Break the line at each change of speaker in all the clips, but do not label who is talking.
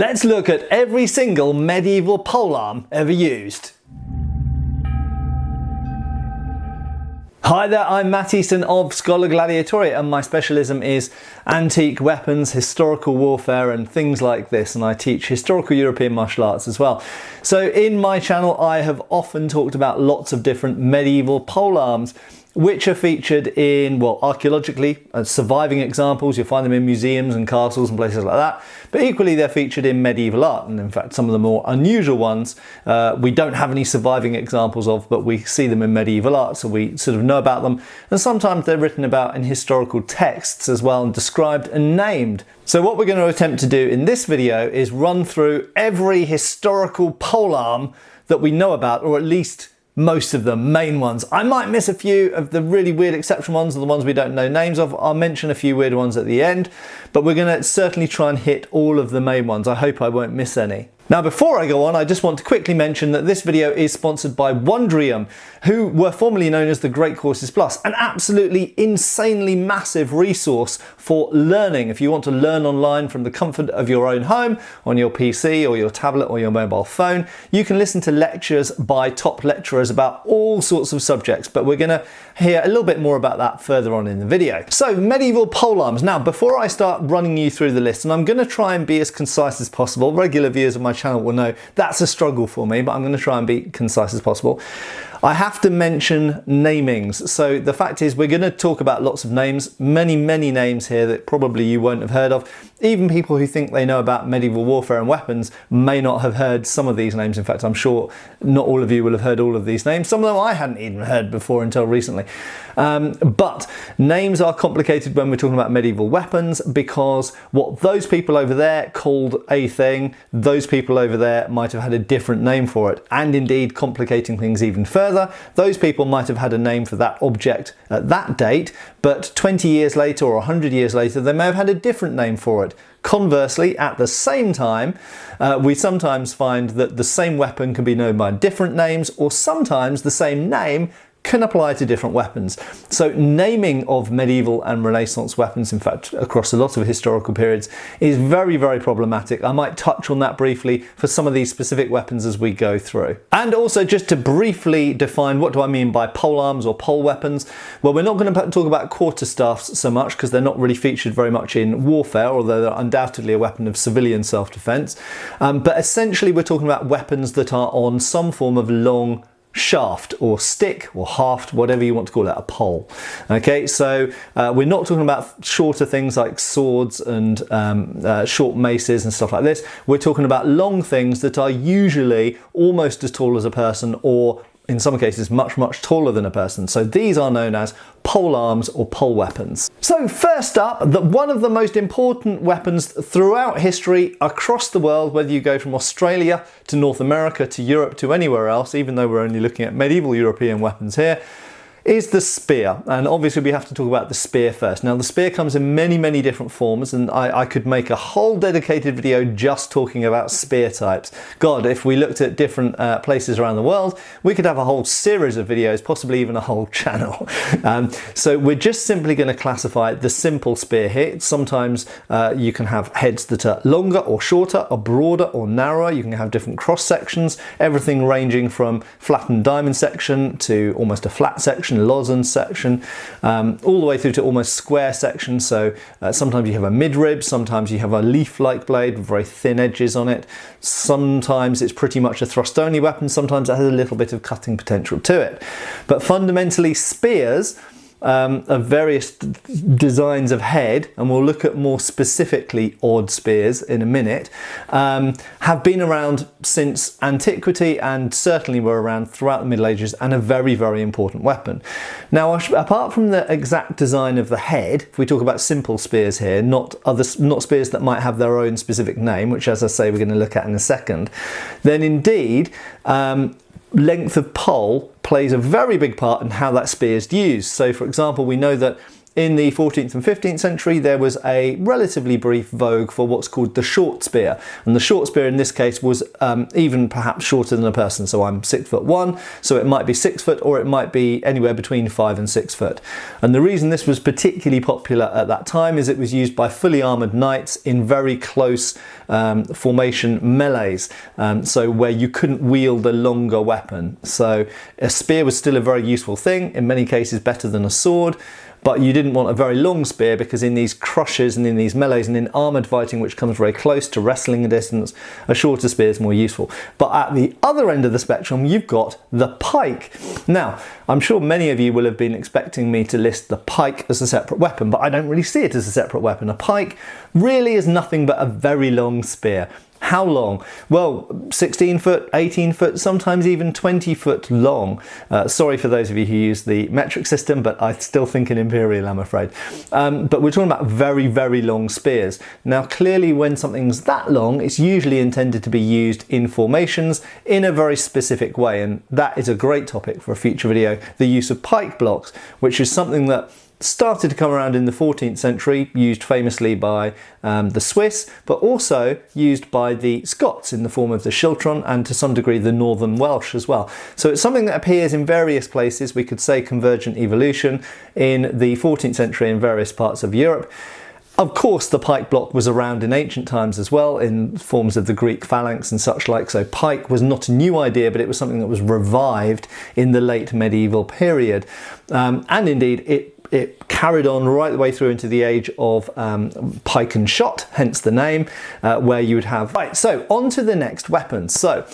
Let's look at every single medieval polearm ever used. Hi there, I'm Matt Easton of Schola Gladiatoria, and my specialism is antique weapons, historical warfare and things like this, and I teach historical European martial arts as well. So in my channel I have often talked about lots of different medieval polearms which are featured in, well, archaeologically, surviving examples. You'll find them in museums and castles and places like that, but equally they're featured in medieval art, and in fact some of the more unusual ones we don't have any surviving examples of, but we see them in medieval art, so we sort of know about them, and sometimes they're written about in historical texts as well and described and named. So what we're going to attempt to do in this video is run through every historical polearm that we know about, or at least most of the main ones. I might miss a few of the really weird exception ones, or the ones we don't know names of. I'll mention a few weird ones at the end, but we're going to certainly try and hit all of the main ones. I hope I won't miss any. Now, before I go on, I just want to quickly mention that this video is sponsored by Wondrium, who were formerly known as the Great Courses Plus, an absolutely insanely massive resource for learning. If you want to learn online from the comfort of your own home, on your PC or your tablet or your mobile phone, you can listen to lectures by top lecturers about all sorts of subjects, but we're going to hear a little bit more about that further on in the video. So, medieval polearms. Now, before I start running you through the list, and I'm going to try and be as concise as possible, regular viewers of my channel will know that's a struggle for me, but I'm going to try and be concise as possible. I have to mention namings. So the fact is, we're going to talk about lots of names, many names here that probably you won't have heard of. Even people who think they know about medieval warfare and weapons may not have heard some of these names. In fact, I'm sure not all of you will have heard all of these names. Some of them I hadn't even heard before until recently. But names are complicated when we're talking about medieval weapons, because what those people over there called a thing, those people over there might have had a different name for it. And indeed, complicating things even further, those people might have had a name for that object at that date, but 20 years later or 100 years later, they may have had a different name for it. Conversely, at the same time, we sometimes find that the same weapon can be known by different names, or sometimes the same name can apply to different weapons. So naming of medieval and Renaissance weapons, in fact across a lot of historical periods, is very problematic. I might touch on that briefly for some of these specific weapons as we go through. And also, just to briefly define, what do I mean by polearms or pole weapons? Well, we're not going to talk about quarterstaffs so much, because they're not really featured very much in warfare, although they're undoubtedly a weapon of civilian self-defense. But essentially we're talking about weapons that are on some form of long shaft or stick or haft, whatever you want to call it, a pole. Okay, so we're not talking about shorter things like swords and short maces and stuff like this. We're talking about long things that are usually almost as tall as a person, or in some cases much taller than a person. So these are known as polearms or pole weapons. So first up, one of the most important weapons throughout history across the world, whether you go from Australia to North America to Europe to anywhere else, even though we're only looking at medieval European weapons here, is the spear. And obviously we have to talk about the spear first. Now, the spear comes in many different forms, and I could make a whole dedicated video just talking about spear types. God, if we looked at different places around the world, we could have a whole series of videos, possibly even a whole channel. So we're just simply going to classify the simple spear here. Sometimes you can have heads that are longer or shorter, or broader or narrower. You can have different cross sections, everything ranging from flattened diamond section to almost a flat section, lozenge section, all the way through to almost square section. So sometimes you have a midrib, sometimes you have a leaf-like blade with very thin edges on it. Sometimes it's pretty much a thrust-only weapon, sometimes it has a little bit of cutting potential to it. But fundamentally, spears of various designs of head, and we'll look at more specifically odd spears in a minute, have been around since antiquity, and certainly were around throughout the Middle Ages, and a very important weapon. Now, apart from the exact design of the head, if we talk about simple spears here, not spears that might have their own specific name, which, as I say, we're going to look at in a second, then indeed length of pole plays a very big part in how that spear is used. So for example, we know that in the 14th and 15th century, there was a relatively brief vogue for what's called the short spear. And the short spear in this case was even perhaps shorter than a person. So I'm 6'1", so it might be 6 foot, or it might be anywhere between 5 and 6 foot. And the reason this was particularly popular at that time is it was used by fully armoured knights in very close formation melees, so where you couldn't wield a longer weapon. So a spear was still a very useful thing, in many cases better than a sword, but you didn't want a very long spear because in these crushes and in these melees and in armoured fighting, which comes very close to wrestling distance, a shorter spear is more useful. But at the other end of the spectrum, you've got the pike. Now, I'm sure many of you will have been expecting me to list the pike as a separate weapon, but I don't really see it as a separate weapon. A pike really is nothing but a very long spear. How long? Well, 16 foot, 18 foot, sometimes even 20 foot long. Sorry for those of you who use the metric system, but I still think in imperial, I'm afraid. But we're talking about very, very long spears. Now, clearly when something's that long, it's usually intended to be used in formations in a very specific way. And that is a great topic for a future video, the use of pike blocks, which is something that started to come around in the 14th century, used famously by the Swiss, but also used by the Scots in the form of the schiltron, and to some degree the Northern Welsh as well. So it's something that appears in various places. We could say convergent evolution in the 14th century in various parts of Europe. Of course, the pike block was around in ancient times as well, in forms of the Greek phalanx and such like. So pike was not a new idea, but it was something that was revived in the late medieval period. And indeed, it carried on right the way through into the age of pike and shot, hence the name, where you would have... Right, so on to the next weapons. So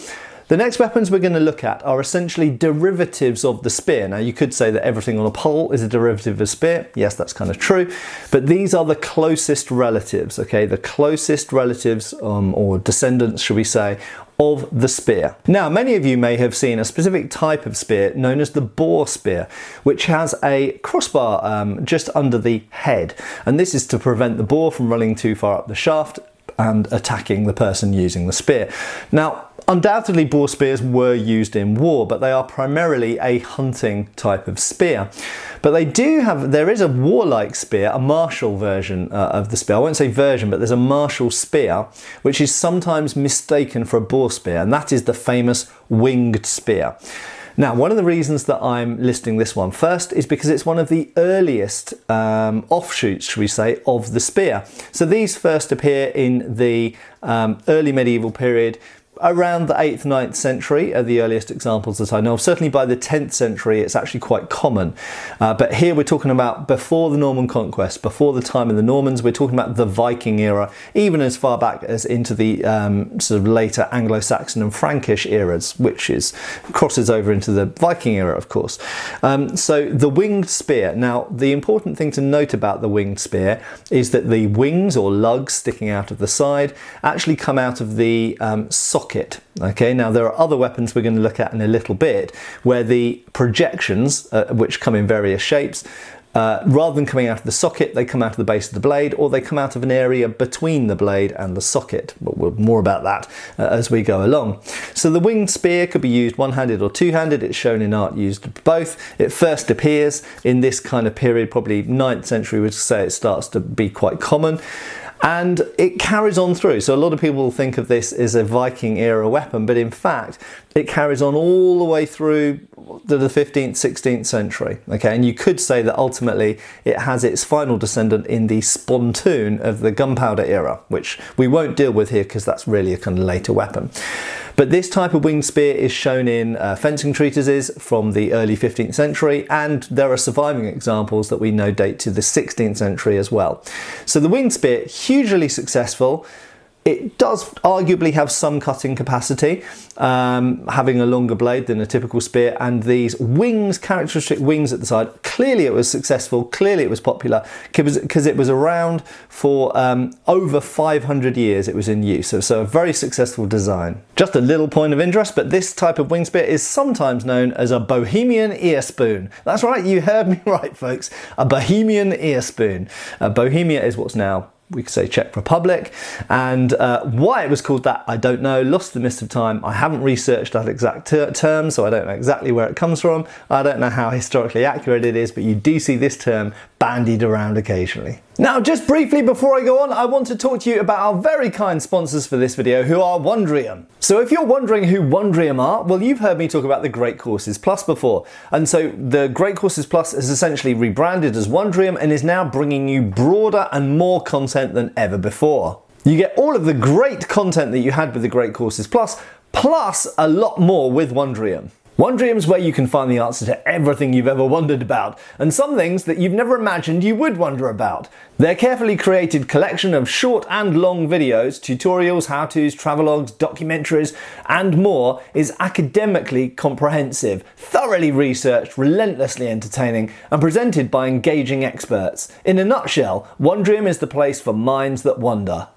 the next weapons we're going to look at are essentially derivatives of the spear. Now, you could say that everything on a pole is a derivative of a spear. Yes, that's kind of true. But these are the closest relatives, okay? The closest relatives, or descendants, should we say, of the spear. Now, many of you may have seen a specific type of spear known as the boar spear, which has a crossbar just under the head. And this is to prevent the boar from running too far up the shaft and attacking the person using the spear. Now, undoubtedly boar spears were used in war, but they are primarily a hunting type of spear. But there is a warlike spear, a martial version of the spear. I won't say version, but there's a martial spear, which is sometimes mistaken for a boar spear, and that is the famous winged spear. Now, one of the reasons that I'm listing this one first is because it's one of the earliest offshoots, should we say, of the spear. So these first appear in the early medieval period, around the 8th, 9th century are the earliest examples that I know of. Certainly by the 10th century it's actually quite common. But here we're talking about before the Norman conquest, before the time of the Normans. We're talking about the Viking era, even as far back as into the sort of later Anglo-Saxon and Frankish eras, which crosses over into the Viking era, of course. So the winged spear. Now, the important thing to note about the winged spear is that the wings or lugs sticking out of the side actually come out of the socket. Okay, now there are other weapons we're going to look at in a little bit where the projections, which come in various shapes, rather than coming out of the socket, they come out of the base of the blade, or they come out of an area between the blade and the socket. But we'll more about that as we go along. So the winged spear could be used one-handed or two-handed. It's shown in art used both. It first appears in this kind of period, probably 9th century, which say it starts to be quite common. And it carries on through. So a lot of people think of this as a Viking era weapon, but in fact, it carries on all the way through to the 15th, 16th century. Okay, and you could say that ultimately it has its final descendant in the spontoon of the gunpowder era, which we won't deal with here because that's really a kind of later weapon. But this type of winged spear is shown in fencing treatises from the early 15th century, and there are surviving examples that we know date to the 16th century as well. So the winged spear, hugely successful. It does arguably have some cutting capacity, having a longer blade than a typical spear, and these wings, characteristic wings at the side, clearly it was successful, clearly it was popular, because it was around for over 500 years it was in use, so a very successful design. Just a little point of interest, but this type of wing spear is sometimes known as a Bohemian ear spoon. That's right, you heard me right, folks, a Bohemian ear spoon. Bohemia is what's now we could say Czech Republic, and why it was called that, I don't know, lost the mist of time. I haven't researched that exact term, so I don't know exactly where it comes from. I don't know how historically accurate it is, but you do see this term bandied around occasionally. Now, just briefly before I go on, I want to talk to you about our very kind sponsors for this video, who are Wondrium. So if you're wondering who Wondrium are, well, you've heard me talk about the Great Courses Plus before. And so the Great Courses Plus is essentially rebranded as Wondrium and is now bringing you broader and more content than ever before. You get all of the great content that you had with the Great Courses Plus, plus a lot more with Wondrium. Wondrium's where you can find the answer to everything you've ever wondered about, and some things that you've never imagined you would wonder about. Their carefully created collection of short and long videos, tutorials, how-tos, travelogues, documentaries, and more is academically comprehensive, thoroughly researched, relentlessly entertaining, and presented by engaging experts. In a nutshell, Wondrium is the place for minds that wonder.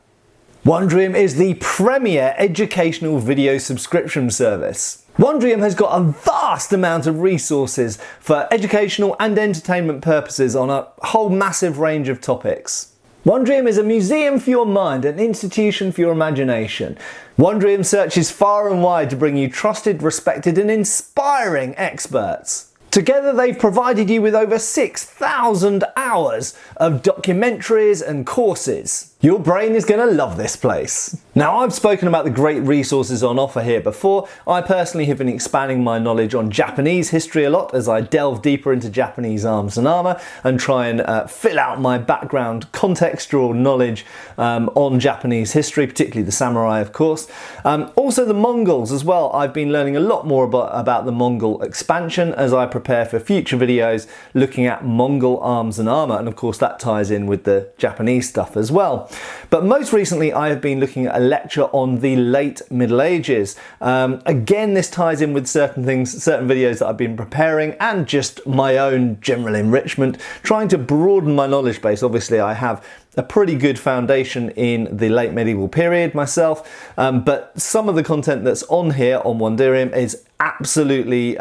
Wondrium is the premier educational video subscription service. Wondrium has got a vast amount of resources for educational and entertainment purposes on a whole massive range of topics. Wondrium is a museum for your mind, an institution for your imagination. Wondrium searches far and wide to bring you trusted, respected and inspiring experts. Together they've provided you with over 6,000 hours of documentaries and courses. Your brain is going to love this place. Now, I've spoken about the great resources on offer here before. I personally have been expanding my knowledge on Japanese history a lot as I delve deeper into Japanese arms and armour and try and fill out my background contextual knowledge on Japanese history, particularly the samurai, of course. Also the Mongols as well. I've been learning a lot more about the Mongol expansion as I prepare for future videos looking at Mongol arms and armour, and of course that ties in with the Japanese stuff as well. But most recently I have been looking at a lecture on the late Middle Ages. Again, this ties in with certain things, certain videos that I've been preparing and just my own general enrichment, trying to broaden my knowledge base. Obviously I have a pretty good foundation in the late medieval period myself, but some of the content that's on here on Wondrium is absolutely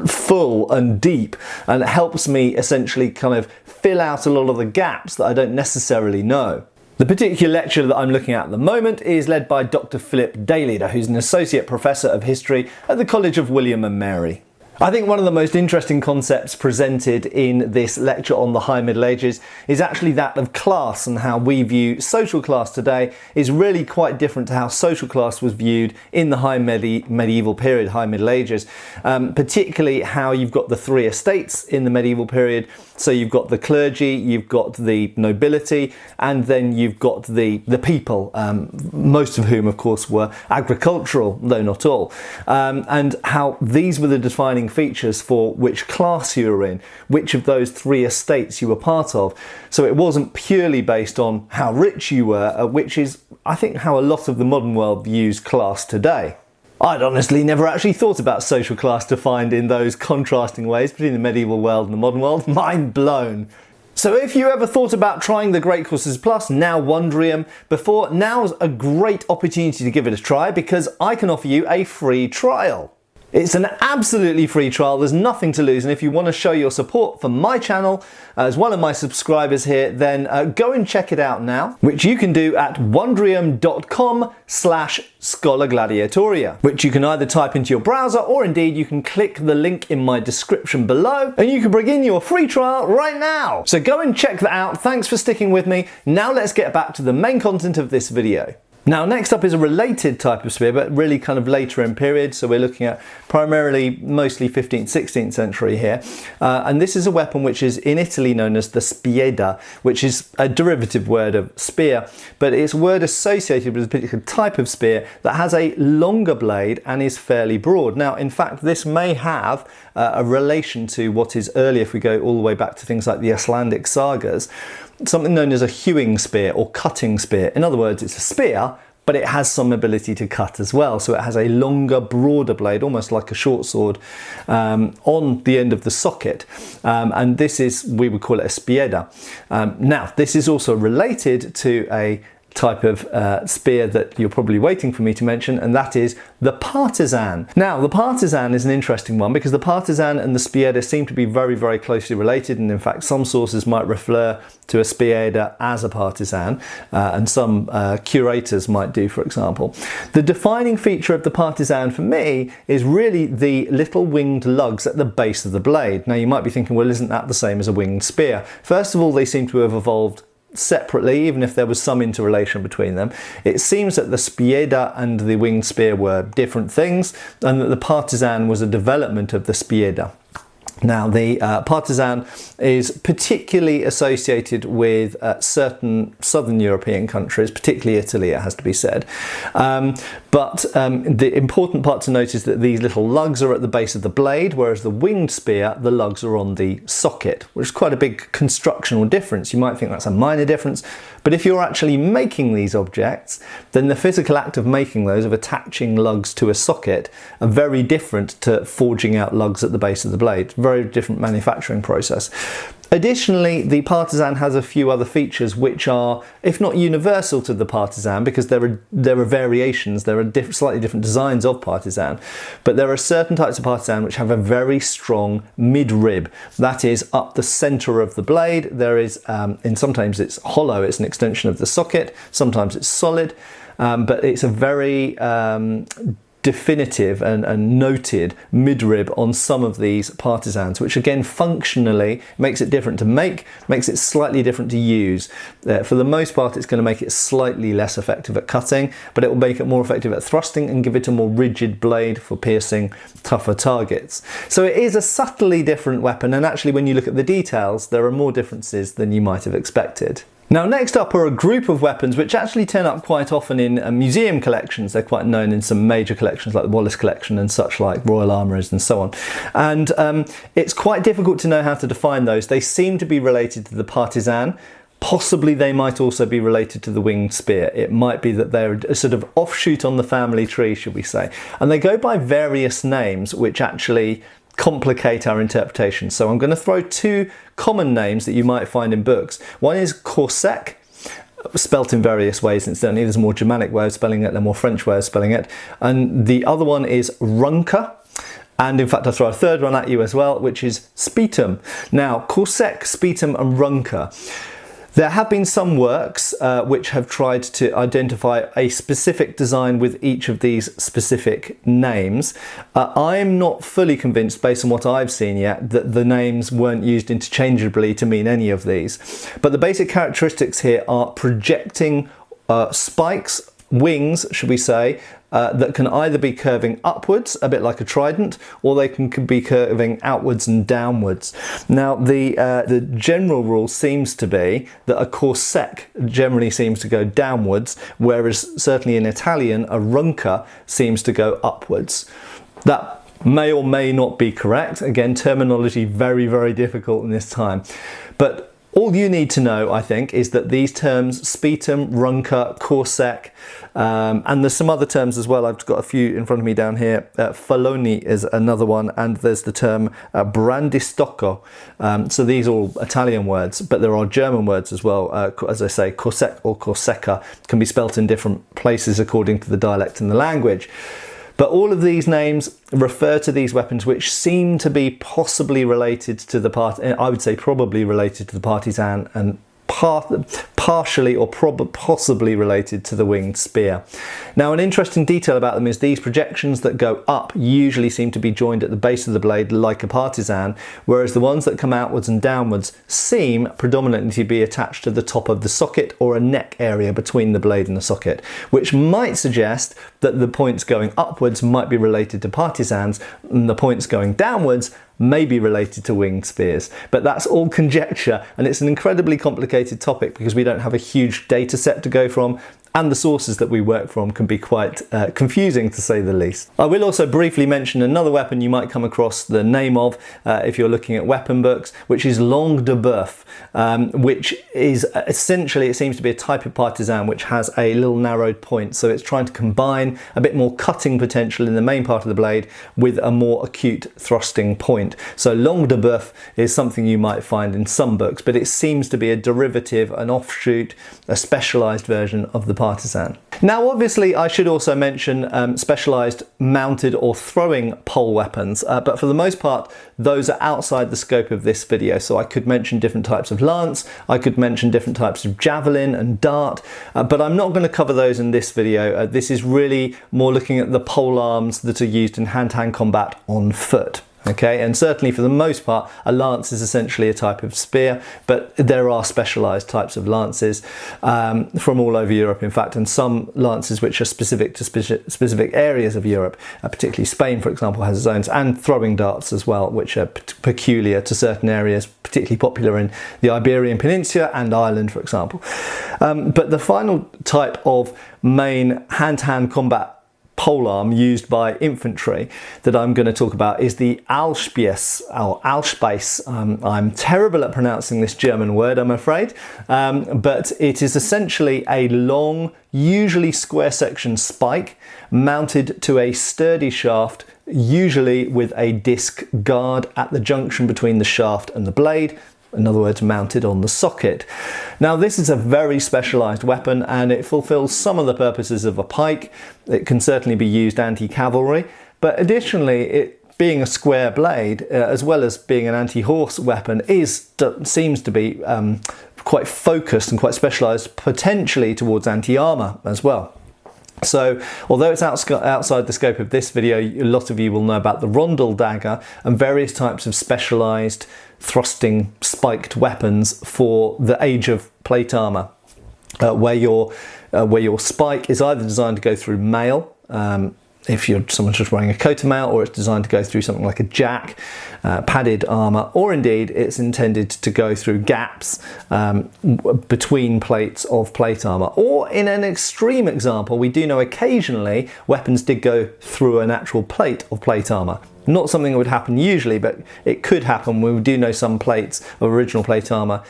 full and deep, and it helps me essentially kind of fill out a lot of the gaps that I don't necessarily know. The particular lecture that I'm looking at the moment is led by Dr. Philip Dayleader, who's an Associate Professor of History at the College of William and Mary. I think one of the most interesting concepts presented in this lecture on the High Middle Ages is actually that of class, and how we view social class today is really quite different to how social class was viewed in the High Medieval period, High Middle Ages. Particularly how you've got the three estates in the medieval period. So you've got the clergy, you've got the nobility, and then you've got the people, most of whom of course were agricultural, though not all, and how these were the defining features for which class you were in, which of those three estates you were part of. So it wasn't purely based on how rich you were, which is, I think, how a lot of the modern world views class today. I'd honestly never actually thought about social class defined in those contrasting ways between the medieval world and the modern world. Mind blown. So if you ever thought about trying the Great Courses Plus, now Wondrium, before, now's a great opportunity to give it a try, because I can offer you a free trial. It's an absolutely free trial, there's nothing to lose, and if you want to show your support for my channel as one of my subscribers here, then go and check it out now, which you can do at wondrium.com/Schola Gladiatoria, which you can either type into your browser, or indeed you can click the link in my description below and you can begin your free trial right now. So go and check that out. Thanks for sticking with me. Now let's get back to the main content of this video. Now, next up is a related type of spear, but really kind of later in period. So we're looking at primarily mostly 15th, 16th century here. And this is a weapon which is in Italy known as the spieda, which is a derivative word of spear, but it's a word associated with a particular type of spear that has a longer blade and is fairly broad. Now, in fact, this may have a relation to what is earlier, if we go all the way back to things like the Icelandic sagas, something known as a hewing spear or cutting spear. In other words, it's a spear, but it has some ability to cut as well. So it has a longer, broader blade, almost like a short sword, on the end of the socket. And this is, we would call it a spieda. Now, this is also related to a type of spear that you're probably waiting for me to mention, and that is the partisan. Now, the partisan is an interesting one because the partisan and the spieda seem to be very, very closely related, and in fact some sources might refer to a spieda as a partisan, and some curators might do, for example. The defining feature of the partisan for me is really the little winged lugs at the base of the blade. Now you might be thinking, well, isn't that the same as a winged spear? First of all, they seem to have evolved separately, even if there was some interrelation between them. It seems that the spieda and the winged spear were different things, and that the partisan was a development of the spieda. Now, the partisan is particularly associated with certain southern European countries, particularly Italy, it has to be said. But the important part to note is that these little lugs are at the base of the blade, whereas the winged spear, the lugs are on the socket, which is quite a big constructional difference. You might think that's a minor difference, but if you're actually making these objects, then the physical act of making those, of attaching lugs to a socket, are very different to forging out lugs at the base of the blade. Very different manufacturing process. Additionally, the partisan has a few other features which are, if not universal to the partisan, because there are variations, there are slightly different designs of partisan, but there are certain types of partisan which have a very strong mid-rib, that is up the center of the blade. There is, and sometimes it's hollow, it's an extension of the socket, sometimes it's solid, but it's a very definitive and noted midrib on some of these partisans, which again functionally makes it different to make, makes it slightly different to use. For the most part, it's going to make it slightly less effective at cutting, but it will make it more effective at thrusting and give it a more rigid blade for piercing tougher targets. So it is a subtly different weapon, and actually when you look at the details, there are more differences than you might have expected. Now, next up are a group of weapons which actually turn up quite often in museum collections. They're quite known in some major collections like the Wallace collection and such, like royal armouries and so on. And it's quite difficult to know how to define those. They seem to be related to the partisan. Possibly they might also be related to the winged spear. It might be that they're a sort of offshoot on the family tree, should we say. And they go by various names which actually complicate our interpretation. So I'm going to throw two common names that you might find in books. One is Corsic, spelt in various ways incidentally. There's a more Germanic way of spelling it, a more French way of spelling it. And the other one is runker. And in fact, I'll throw a third one at you as well, which is spetum. Now, Corsic, spetum and runker. There have been some works which have tried to identify a specific design with each of these specific names. I'm not fully convinced, based on what I've seen yet, that the names weren't used interchangeably to mean any of these. But the basic characteristics here are projecting spikes, wings, should we say, that can either be curving upwards, a bit like a trident, or they can be curving outwards and downwards. Now, the general rule seems to be that a Corsic generally seems to go downwards, whereas certainly in Italian, a runker seems to go upwards. That may or may not be correct. Again, terminology very, very difficult in this time. But all you need to know, I think, is that these terms, spetum, runker, Corsic, and there's some other terms as well. I've got a few in front of me down here. Faloni is another one, and there's the term brandistocco. So these are all Italian words, but there are German words as well. As I say, Corsic or Corsica can be spelt in different places according to the dialect and the language. But all of these names refer to these weapons which seem to be possibly related to the I would say probably related to the partisan, and partially or possibly related to the winged spear. Now, an interesting detail about them is these projections that go up usually seem to be joined at the base of the blade like a partisan, whereas the ones that come outwards and downwards seem predominantly to be attached to the top of the socket or a neck area between the blade and the socket, which might suggest that the points going upwards might be related to partisans and the points going downwards may be related to winged spears. But that's all conjecture, and it's an incredibly complicated topic because we don't have a huge data set to go from. and the sources that we work from can be quite confusing, to say the least. I will also briefly mention another weapon you might come across the name of if you're looking at weapon books, which is langue de boeuf, which is essentially, it seems to be a type of partisan which has a little narrowed point, so it's trying to combine a bit more cutting potential in the main part of the blade with a more acute thrusting point. So langue de boeuf is something you might find in some books, but it seems to be a derivative, an offshoot, a specialised version of the partisan. Now obviously I should also mention specialised mounted or throwing pole weapons, but for the most part those are outside the scope of this video. So I could mention different types of lance, I could mention different types of javelin and dart, but I'm not going to cover those in this video. This is really more looking at the pole arms that are used in hand-to-hand combat on foot. Okay, and certainly for the most part a lance is essentially a type of spear, but there are specialised types of lances from all over Europe, in fact, and some lances which are specific to specific areas of Europe, particularly Spain for example has its own, and throwing darts as well, which are peculiar to certain areas, particularly popular in the Iberian Peninsula and Ireland for example. But the final type of main hand-to-hand combat polearm used by infantry that I'm going to talk about is the Allspiess or Allspiess. I'm terrible at pronouncing this German word, I'm afraid, but it is essentially a long, usually square section spike mounted to a sturdy shaft, usually with a disc guard at the junction between the shaft and the blade. In other words, mounted on the socket. Now this is a very specialised weapon and it fulfills some of the purposes of a pike. It can certainly be used anti-cavalry, but additionally it being a square blade, as well as being an anti-horse weapon, seems to be quite focused and quite specialised potentially towards anti-armour as well. So although it's outside the scope of this video, a lot of you will know about the rondel dagger and various types of specialised thrusting spiked weapons for the age of plate armour, where your spike is either designed to go through mail, if someone's just wearing a coat of mail, or it's designed to go through something like a jack, padded armour, or indeed it's intended to go through gaps between plates of plate armour. Or in an extreme example, we do know occasionally weapons did go through an actual plate of plate armour. Not something that would happen usually, but it could happen. We do know some plates of original plate armour,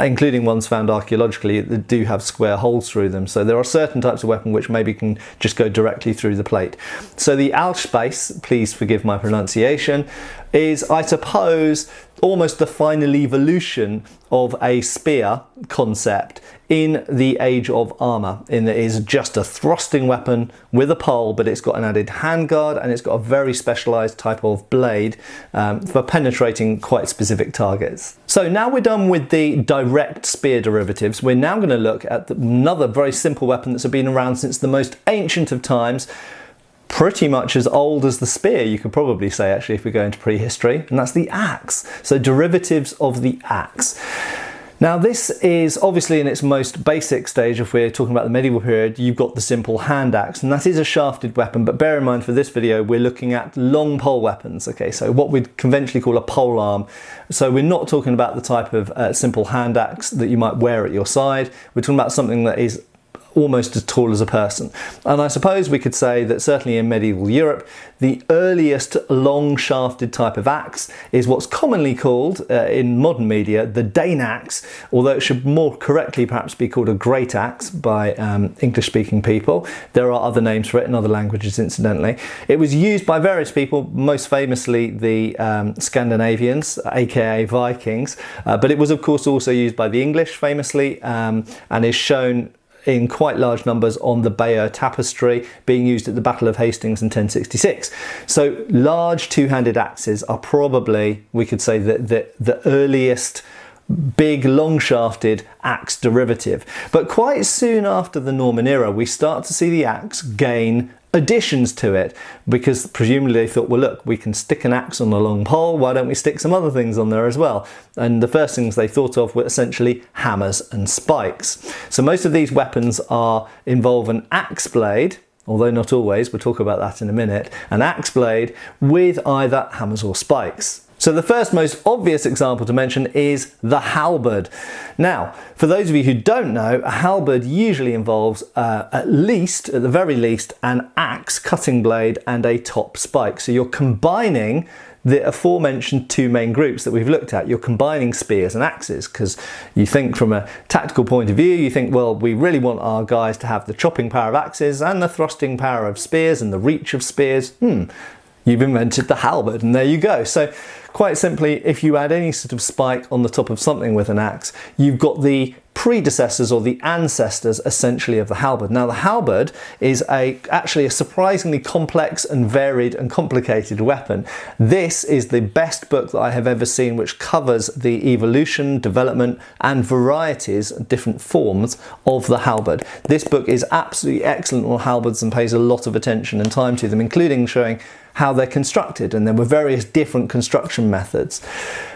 including ones found archaeologically, that do have square holes through them. So there are certain types of weapon which maybe can just go directly through the plate. So the Allspiess, please forgive my pronunciation, is, I suppose, almost the final evolution of a spear concept in the age of armour, in that it is just a thrusting weapon with a pole, but it's got an added handguard and it's got a very specialised type of blade for penetrating quite specific targets. So now we're done with the direct spear derivatives. We're now going to look at another very simple weapon that's been around since the most ancient of times, pretty much as old as the spear, you could probably say, actually, if we go into prehistory, and that's the axe. So derivatives of the axe. Now this is obviously in its most basic stage. If we're talking about the medieval period, you've got the simple hand axe, and that is a shafted weapon, but bear in mind for this video we're looking at long pole weapons. Okay, so what we'd conventionally call a pole arm. So we're not talking about the type of simple hand axe that you might wear at your side. We're talking about something that is almost as tall as a person. And I suppose we could say that certainly in medieval Europe, the earliest long shafted type of axe is what's commonly called in modern media the Dane axe, although it should more correctly perhaps be called a great axe by English speaking people. There are other names for it in other languages, incidentally. It was used by various people, most famously the Scandinavians, aka Vikings, but it was of course also used by the English famously, and is shown in quite large numbers on the Bayeux tapestry, being used at the Battle of Hastings in 1066. So large two-handed axes are probably, we could say, the earliest big long shafted axe derivative. But quite soon after the Norman era, we start to see the axe gain additions to it, because presumably they thought, well look, we can stick an axe on a long pole, why don't we stick some other things on there as well? And the first things they thought of were essentially hammers and spikes. So most of these weapons involve an axe blade, although not always, we'll talk about that in a minute, an axe blade with either hammers or spikes. So the first most obvious example to mention is the halberd. Now, for those of you who don't know, a halberd usually involves at the very least, an axe, cutting blade, and a top spike. So you're combining the aforementioned two main groups that we've looked at. You're combining spears and axes, because you think from a tactical point of view, you think, well, we really want our guys to have the chopping power of axes and the thrusting power of spears and the reach of spears. You've invented the halberd, and there you go. So quite simply, if you add any sort of spike on the top of something with an axe, you've got the predecessors or the ancestors essentially of the halberd. Now the halberd is actually a surprisingly complex and varied and complicated weapon. This is the best book that I have ever seen which covers the evolution, development and varieties, different forms of the halberd. This book is absolutely excellent on halberds and pays a lot of attention and time to them, including showing how they're constructed, and there were various different construction methods.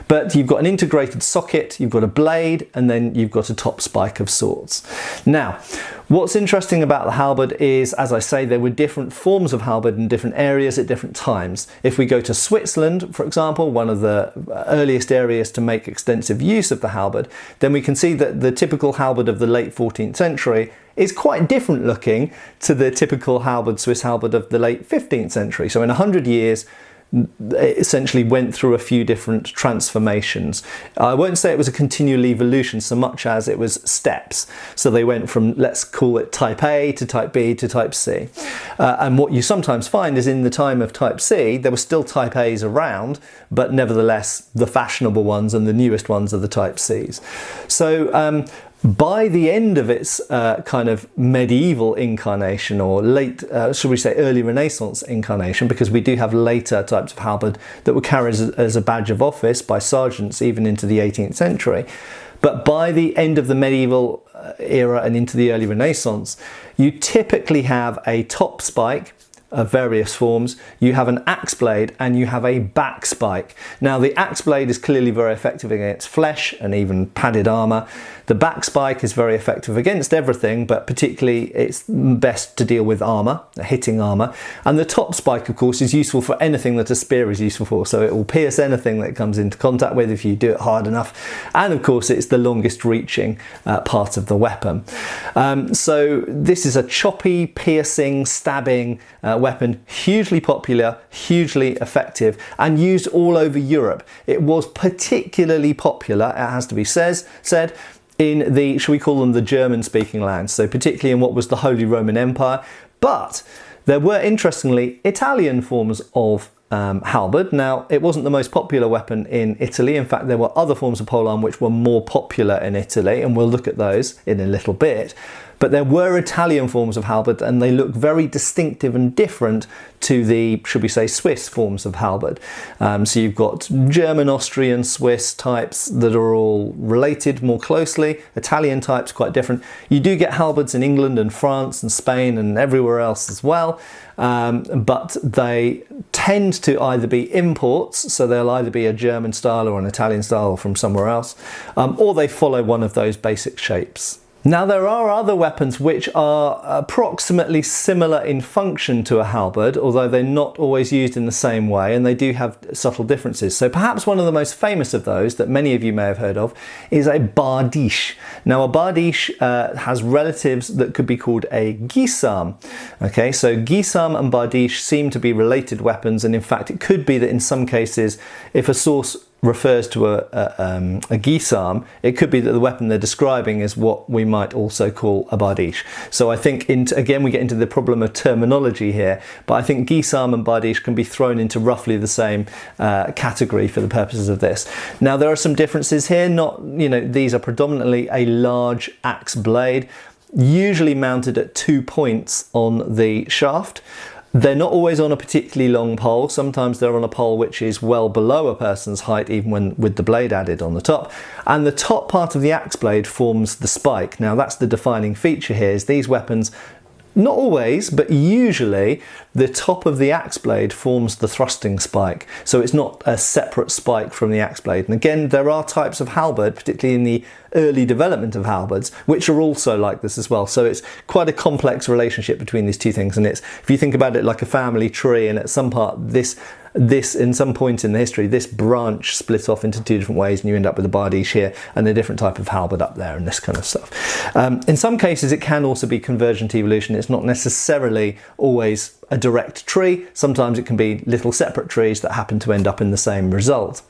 But you've got an integrated socket, you've got a blade, and then you've got a top spike of sorts. Now, what's interesting about the halberd is, as I say, there were different forms of halberd in different areas at different times. If we go to Switzerland, for example, one of the earliest areas to make extensive use of the halberd, then we can see that the typical halberd of the late 14th century is quite different looking to the typical halberd, Swiss halberd of the late 15th century. So in 100 years, it essentially went through a few different transformations. I won't say it was a continual evolution so much as it was steps. So they went from, let's call it type A to type B to type C. And what you sometimes find is in the time of type C, there were still type A's around, but nevertheless, the fashionable ones and the newest ones are the type C's. So by the end of its kind of medieval incarnation, or late, should we say early Renaissance incarnation, because we do have later types of halberd that were carried as a badge of office by sergeants even into the 18th century. But by the end of the medieval era and into the early Renaissance, you typically have a top spike of various forms, you have an axe blade, and you have a back spike. Now the axe blade is clearly very effective against flesh and even padded armour. The back spike is very effective against everything, but particularly it's best to deal with armour, hitting armour. And the top spike, of course, is useful for anything that a spear is useful for. So it will pierce anything that it comes into contact with if you do it hard enough. And of course, it's the longest reaching part of the weapon. So this is a choppy, piercing, stabbing weapon, hugely popular, hugely effective, and used all over Europe. It was particularly popular, it has to be said, in the, shall we call them, the German-speaking lands, so particularly in what was the Holy Roman Empire. But there were, interestingly, Italian forms of halberd. Now, it wasn't the most popular weapon in Italy. In fact, there were other forms of polearm which were more popular in Italy, and we'll look at those in a little bit. But there were Italian forms of halberd, and they look very distinctive and different to the, should we say, Swiss forms of halberd. So you've got German, Austrian, Swiss types that are all related more closely. Italian types quite different. You do get halberds in England and France and Spain and everywhere else as well. But they tend to either be imports, so they'll either be a German style or an Italian style from somewhere else, or they follow one of those basic shapes. Now there are other weapons which are approximately similar in function to a halberd, although they're not always used in the same way, and they do have subtle differences. So perhaps one of the most famous of those that many of you may have heard of is a bardiche. Now a bardiche has relatives that could be called a gisarme. Okay, so gisarme and bardiche seem to be related weapons, and in fact it could be that in some cases, if a source refers to a gisarme, it could be that the weapon they're describing is what we might also call a bardiche. So I think, again, we get into the problem of terminology here, but I think gisarme and bardiche can be thrown into roughly the same category for the purposes of this. Now there are some differences here. These are predominantly a large axe blade, usually mounted at 2 points on the shaft. They're not always on a particularly long pole. Sometimes they're on a pole which is well below a person's height, even with the blade added on the top. And the top part of the axe blade forms the spike. Now that's the defining feature here, is these weapons, not always, but usually the top of the axe blade forms the thrusting spike. So it's not a separate spike from the axe blade. And again, there are types of halberd, particularly in the early development of halberds, which are also like this as well. So it's quite a complex relationship between these two things. And it's, if you think about it like a family tree, and at some part this this, in some point in the history, this branch split off into two different ways, and you end up with a Bardiche here and a different type of halberd up there and this kind of stuff. In some cases, it can also be convergent evolution. It's not necessarily always a direct tree. Sometimes it can be little separate trees that happen to end up in the same result.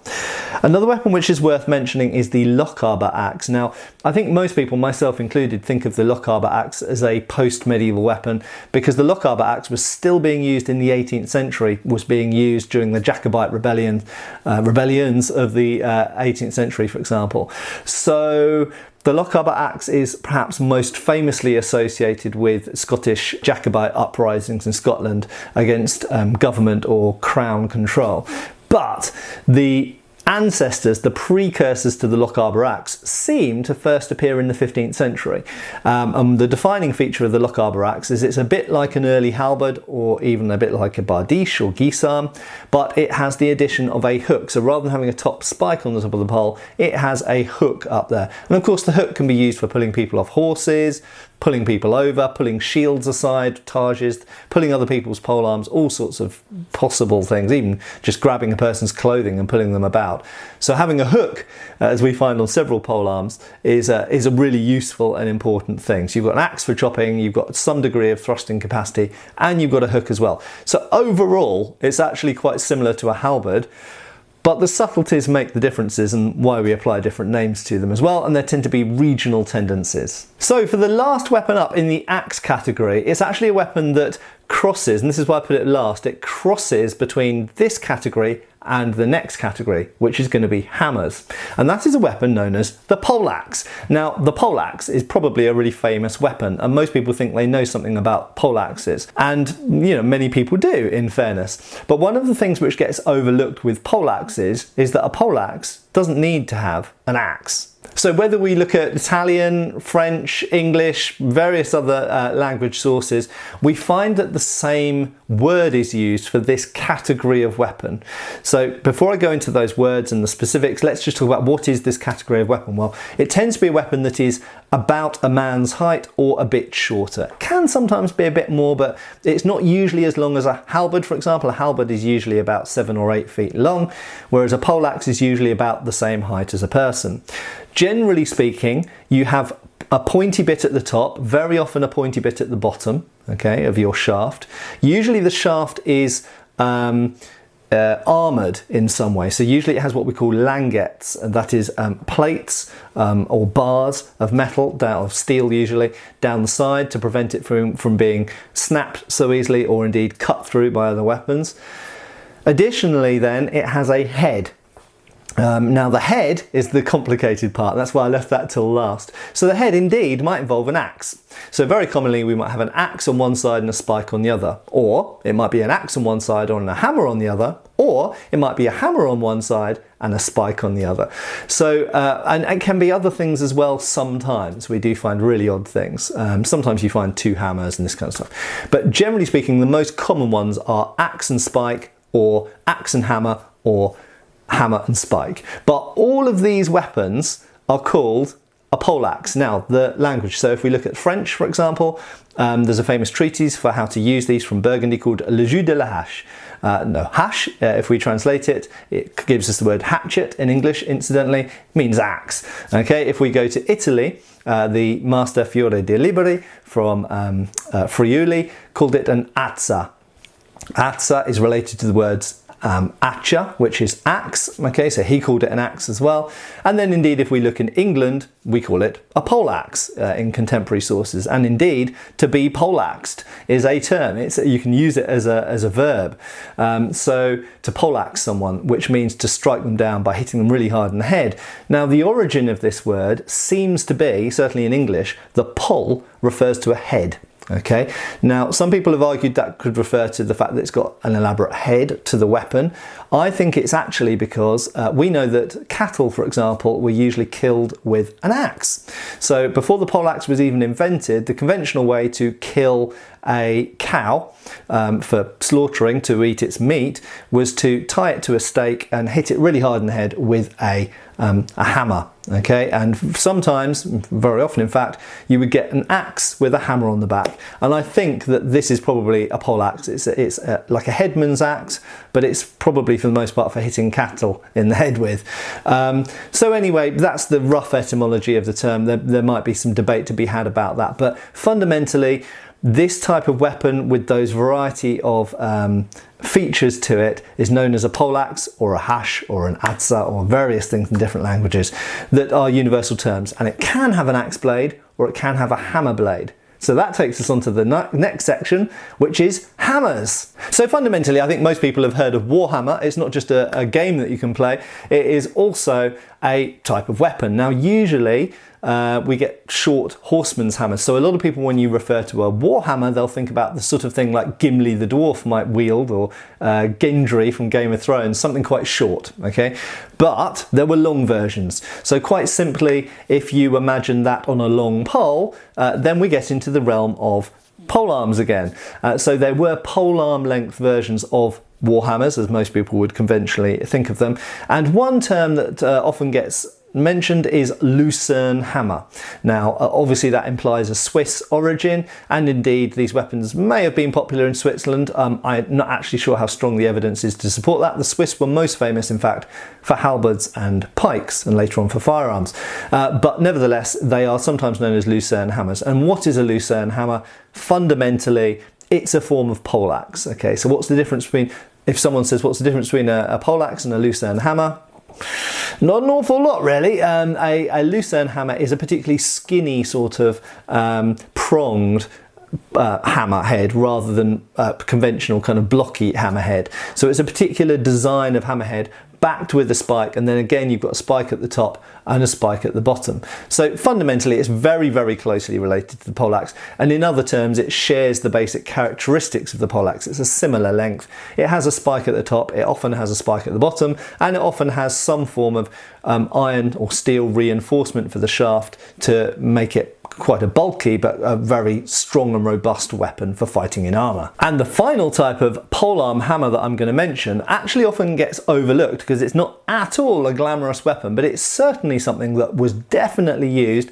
Another weapon which is worth mentioning is the Lochaber axe. Now, I think most people, myself included, think of the Lochaber axe as a post-medieval weapon because the Lochaber axe was still being used in the 18th century, was being used during the Jacobite rebellions of the 18th century, for example. So the Lochaber axe is perhaps most famously associated with Scottish Jacobite uprisings in Scotland against government or crown control. But the ancestors, the precursors to the Lochaber axe, seem to first appear in the 15th century. The defining feature of the Lochaber axe is it's a bit like an early halberd, or even a bit like a bardiche or gisarme, but it has the addition of a hook. So rather than having a top spike on the top of the pole, it has a hook up there. And of course the hook can be used for pulling people off horses, pulling people over, pulling shields aside, targes, pulling other people's polearms, all sorts of possible things, even just grabbing a person's clothing and pulling them about. So having a hook, as we find on several polearms, is a really useful and important thing. So you've got an axe for chopping, you've got some degree of thrusting capacity, and you've got a hook as well. So overall, it's actually quite similar to a halberd, but the subtleties make the differences and why we apply different names to them as well, and there tend to be regional tendencies. So for the last weapon up in the axe category, it's actually a weapon that crosses, and this is why I put it last, it crosses between this category and the next category, which is going to be hammers. And that is a weapon known as the poleaxe. Now, the poleaxe is probably a really famous weapon, and most people think they know something about poleaxes. And, you know, many people do, in fairness. But one of the things which gets overlooked with poleaxes is that a poleaxe doesn't need to have an axe. So whether we look at Italian, French, English, various other language sources, we find that the same word is used for this category of weapon. So before I go into those words and the specifics, let's just talk about what is this category of weapon. Well, it tends to be a weapon that is about a man's height or a bit shorter. It can sometimes be a bit more, but it's not usually as long as a halberd, for example. A halberd is usually about 7 or 8 feet long, whereas a poleaxe is usually about the same height as a person. Generally speaking, you have a pointy bit at the top, very often a pointy bit at the bottom, okay, of your shaft. Usually the shaft is armoured in some way. So usually it has what we call languettes, and that is plates or bars of metal, of steel usually, down the side to prevent it from being snapped so easily or indeed cut through by other weapons. Additionally then, it has a head. Now the head is the complicated part, that's why I left that till last. So the head indeed might involve an axe. So very commonly we might have an axe on one side and a spike on the other, or it might be an axe on one side and a hammer on the other, or it might be a hammer on one side and a spike on the other. So, and it can be other things as well sometimes. We do find really odd things. Sometimes you find two hammers and this kind of stuff. But generally speaking, the most common ones are axe and spike, or axe and hammer, or hammer and spike. But all of these weapons are called a poleaxe. Now, the language. So if we look at French, for example, there's a famous treatise for how to use these from Burgundy called Le Jeu de la Hache. Hache, if we translate it, it gives us the word hatchet in English, incidentally, means axe. Okay, if we go to Italy, the master Fiore de Liberi from Friuli called it an azza. Azza is related to the words accia, which is axe. Okay, so he called it an axe as well. And then indeed, if we look in England, we call it a poleaxe in contemporary sources. And indeed, to be poleaxed is a term. You can use it as a verb. So to poleaxe someone, which means to strike them down by hitting them really hard in the head. Now, the origin of this word seems to be, certainly in English, the pol refers to a head. Okay, now some people have argued that could refer to the fact that it's got an elaborate head to the weapon. I think it's actually because we know that cattle, for example, were usually killed with an axe. So before the poleaxe was even invented, the conventional way to kill a cow for slaughtering to eat its meat was to tie it to a stake and hit it really hard in the head with a hammer. Okay, and sometimes, very often in fact, you would get an axe with a hammer on the back. And I think that this is probably a poleaxe. It's like a headman's axe, but it's probably for the most part for hitting cattle in the head with. So anyway, that's the rough etymology of the term. There might be some debate to be had about that, but fundamentally, this type of weapon with those variety of features to it is known as a poleaxe or a hash or an adza or various things in different languages that are universal terms. And it can have an axe blade or it can have a hammer blade. So that takes us on to the next section, which is hammers. So fundamentally, I think most people have heard of Warhammer. It's not just a game that you can play. It is also a type of weapon. Now, usually we get short horseman's hammers. So a lot of people, when you refer to a Warhammer, they'll think about the sort of thing like Gimli the dwarf might wield, or Gendry from Game of Thrones, something quite short, okay? But there were long versions. So quite simply, if you imagine that on a long pole, then we get into the realm of polearms again. So there were polearm length versions of Warhammers, as most people would conventionally think of them. And one term that often gets mentioned is Lucerne hammer. Now, obviously that implies a Swiss origin, and indeed these weapons may have been popular in Switzerland. I'm not actually sure how strong the evidence is to support that. The Swiss were most famous, in fact, for halberds and pikes, and later on for firearms. But nevertheless, they are sometimes known as Lucerne hammers. And what is a Lucerne hammer? Fundamentally, it's a form of poleaxe. Okay, so what's the difference between, if someone says what's the difference between a poleaxe and a Lucerne hammer? Not an awful lot, really. A Lucerne hammer is a particularly skinny sort of pronged hammer head rather than conventional kind of blocky hammer head. So it's a particular design of hammerhead backed with a spike, and then again you've got a spike at the top and a spike at the bottom. So fundamentally it's very, very closely related to the poleaxe, and in other terms it shares the basic characteristics of the poleaxe. It's a similar length. It has a spike at the top, it often has a spike at the bottom, and it often has some form of iron or steel reinforcement for the shaft to make it quite a bulky but a very strong and robust weapon for fighting in armour. And the final type of polearm hammer that I'm going to mention actually often gets overlooked because it's not at all a glamorous weapon, but it's certainly something that was definitely used,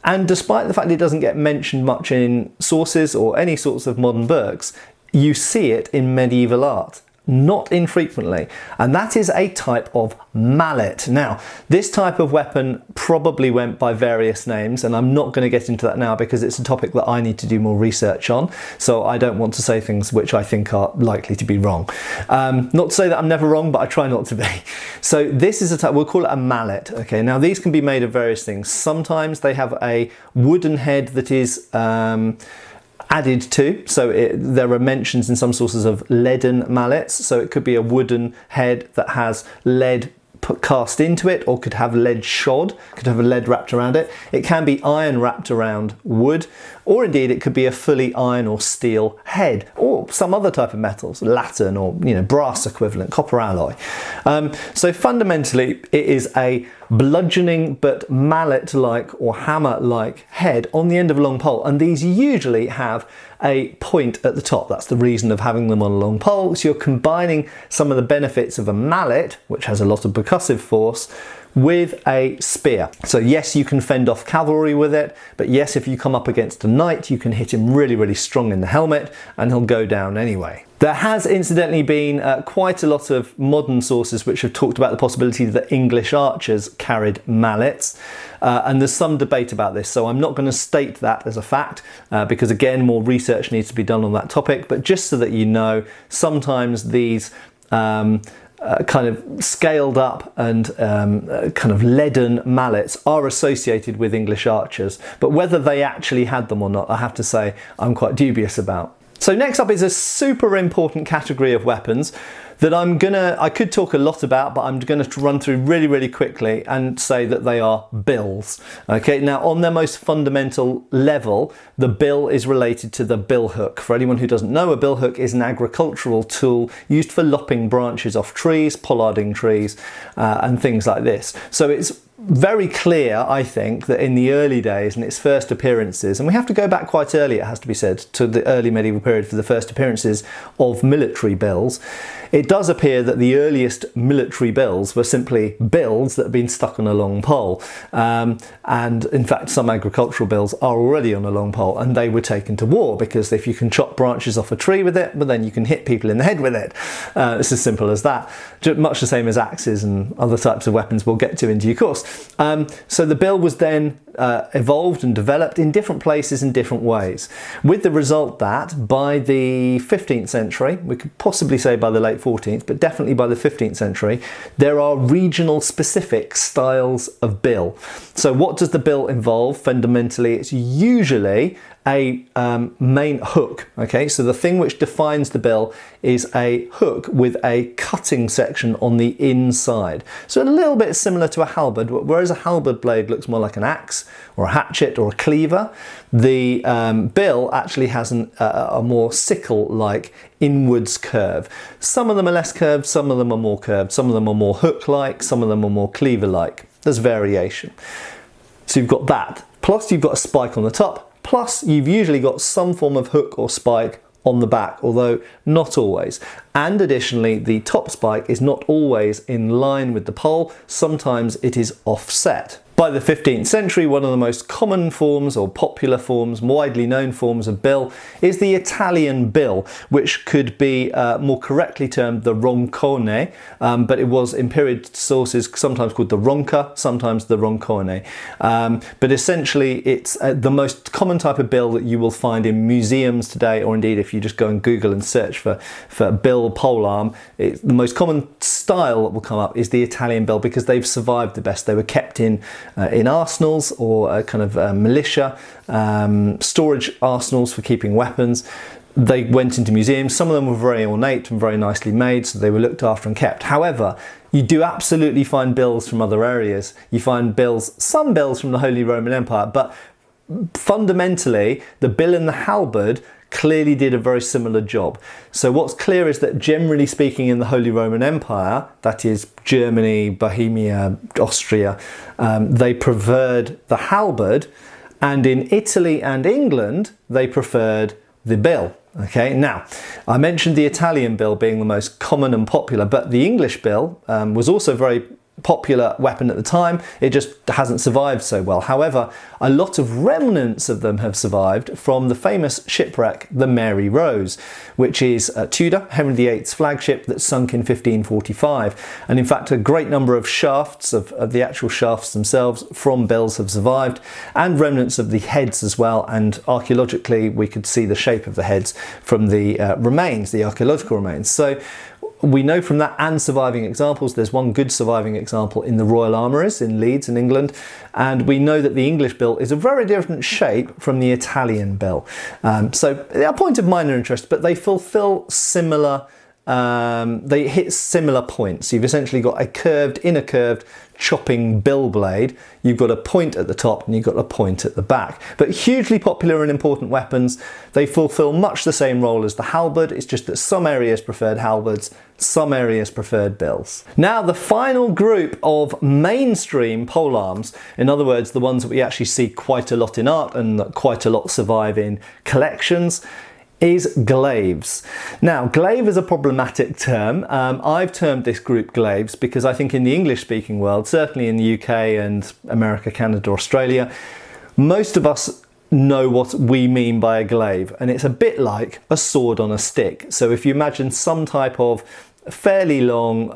and despite the fact it doesn't get mentioned much in sources or any sorts of modern books, you see it in medieval art. Not infrequently, and that is a type of mallet. Now, this type of weapon probably went by various names, and I'm not going to get into that now because it's a topic that I need to do more research on, so I don't want to say things which I think are likely to be wrong. Not to say that I'm never wrong, but I try not to be. So this is a type, we'll call it a mallet. Okay, now these can be made of various things. Sometimes they have a wooden head that is added to, so there are mentions in some sources of leaden mallets, so it could be a wooden head that has lead cast into it, or could have lead shod, could have a lead wrapped around it. It can be iron wrapped around wood, or indeed it could be a fully iron or steel head, or some other type of metals, latten or brass equivalent, copper alloy. So fundamentally it is a bludgeoning but mallet-like or hammer-like head on the end of a long pole, and these usually have a point at the top. That's the reason of having them on a long pole. So you're combining some of the benefits of a mallet, which has a lot of percussive force, with a spear. So yes, you can fend off cavalry with it, but yes, if you come up against a knight, you can hit him really, really strong in the helmet and he'll go down anyway. There has incidentally been quite a lot of modern sources which have talked about the possibility that English archers carried mallets, and there's some debate about this, so I'm not going to state that as a fact because again more research needs to be done on that topic, but just so that you know, sometimes these kind of scaled up and kind of leaden mallets are associated with English archers, but whether they actually had them or not, I have to say I'm quite dubious about. So next up is a super important category of weapons that I could talk a lot about, but I'm going to run through really, really quickly and say that they are bills. Okay, now on their most fundamental level, the bill is related to the bill hook. For anyone who doesn't know, a bill hook is an agricultural tool used for lopping branches off trees, pollarding trees, and things like this. So it's very clear, I think, that in the early days and its first appearances, and we have to go back quite early, it has to be said, to the early medieval period for the first appearances of military bills, it does appear that the earliest military bills were simply bills that had been stuck on a long pole. And in fact, some agricultural bills are already on a long pole, and they were taken to war because if you can chop branches off a tree with it, but then you can hit people in the head with it. It's as simple as that. Much the same as axes and other types of weapons we'll get to in due course. So the bill was then evolved and developed in different places in different ways, with the result that by the 15th century, we could possibly say by the late 14th, but definitely by the 15th century, there are regional specific styles of bill. So what does the bill involve? Fundamentally, it's usually a main hook. Okay, so the thing which defines the bill is a hook with a cutting section on the inside. So a little bit similar to a halberd, whereas a halberd blade looks more like an axe or a hatchet or a cleaver, the bill actually has a more sickle-like inwards curve. Some of them are less curved, some of them are more curved, some of them are more hook-like, some of them are more cleaver-like. There's variation. So you've got that, plus you've got a spike on the top, plus you've usually got some form of hook or spike on the back, although not always. And additionally, the top spike is not always in line with the pole, sometimes it is offset. By the 15th century, one of the most common forms or popular forms, widely known forms of bill is the Italian bill, which could be more correctly termed the roncone, but it was in period sources sometimes called the ronca, sometimes the roncone. But essentially it's the most common type of bill that you will find in museums today, or indeed if you just go and Google and search for bill polearm, the most common style that will come up is the Italian bill because they've survived the best. They were kept in arsenals or kind of militia, storage arsenals for keeping weapons. They went into museums. Some of them were very ornate and very nicely made, so they were looked after and kept. However, you do absolutely find bills from other areas. You find bills, some bills from the Holy Roman Empire, but fundamentally the bill and the halberd clearly did a very similar job. So what's clear is that generally speaking in the Holy Roman Empire, that is Germany, Bohemia, Austria, they preferred the halberd, and in Italy and England they preferred the bill. Okay, now I mentioned the Italian bill being the most common and popular, but the English bill was also very popular weapon at the time. It just hasn't survived so well. However, a lot of remnants of them have survived from the famous shipwreck, the Mary Rose, which is Tudor, Henry VIII's flagship that sunk in 1545. And in fact, a great number of shafts, of the actual shafts themselves from bills have survived, and remnants of the heads as well. And archaeologically, we could see the shape of the heads from the remains, the archaeological remains. So we know from that and surviving examples, there's one good surviving example in the Royal Armouries in Leeds in England, and we know that the English bill is a very different shape from the Italian bill. So they're a point of minor interest, but they fulfill similar, they hit similar points. You've essentially got a curved, inner curved chopping bill blade, you've got a point at the top and you've got a point at the back. But hugely popular and important weapons. They fulfill much the same role as the halberd, it's just that some areas preferred halberds, some areas preferred bills. Now the final group of mainstream polearms, in other words the ones that we actually see quite a lot in art and that quite a lot survive in collections, is glaives. Now, glaive is a problematic term. I've termed this group glaives because I think in the English-speaking world, certainly in the UK and America, Canada, Australia, most of us know what we mean by a glaive, and it's a bit like a sword on a stick. So if you imagine some type of fairly long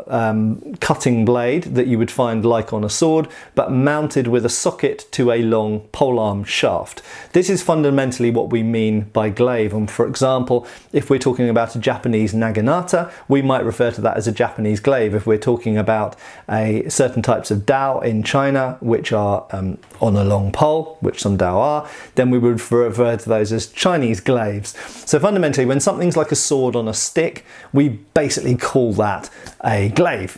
cutting blade that you would find like on a sword, but mounted with a socket to a long polearm shaft. This is fundamentally what we mean by glaive. And for example, if we're talking about a Japanese naginata, we might refer to that as a Japanese glaive. If we're talking about certain types of dao in China, which are on a long pole, which some dao are, then we would refer to those as Chinese glaives. So fundamentally, when something's like a sword on a stick, we basically call that a glaive.